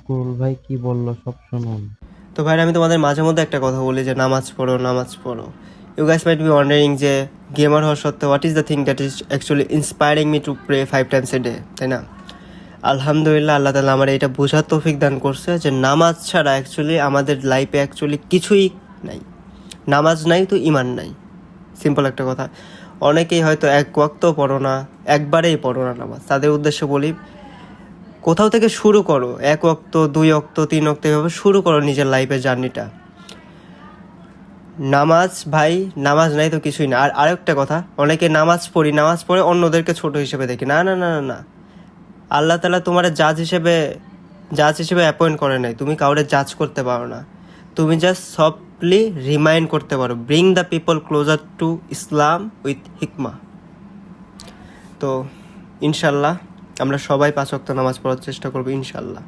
কুরুল ভাই কি বললো সব শুনুন। তো ভাই আমি তোমাদের মাঝে মধ্যে একটা কথা বলি যে নামাজ পড়ো নামাজ পড়ো। You guys might be wondering যে গেমার হওয়া সত্ত্বেও what is the thing that is actually inspiring me to pray 5 times a day, তাই না? আলহামদুলিল্লাহ, আল্লাহ তাআলা আমার এটা বোঝার তৌফিক দান করছে যে নামাজ ছাড়া অ্যাকচুয়ালি আমাদের লাইফে অ্যাকচুয়ালি কিছুই নাই। নামাজ নাই তো ইমান নাই, সিম্পল একটা কথা। অনেকেই হয়তো এক ওয়াক্তও পড়ো না, একবারেই পড়ো না নামাজ। তাদের উদ্দেশ্যে বলি, কোথাও থেকে শুরু করো, 1 ওয়াক্ত 2 ওয়াক্ত 3 ওয়াক্ত এভাবে শুরু করো নিজের লাইফের জার্নিটা। নামাজ ভাই, নামাজ নাই তো কিছুই না। আর আরেকটা কথা, অনেকে নামাজ পড়ে অন্যদেরকে ছোট হিসেবে দেখি। না না না না না, আল্লাহ তাআলা তোমার জাজ হিসেবে অ্যাপয়েন্ট করে নাই। তুমি কাউরে জাজ করতে পারো না। তুমি জাস্ট সফটলি রিমাইন্ড করতে পারো, bring the people closer to Islam with হিকমা। তো ইনশাল্লাহ আমরা সবাই 5 ওয়াক্ত নামাজ পড়ার চেষ্টা করবো ইনশাল্লাহ।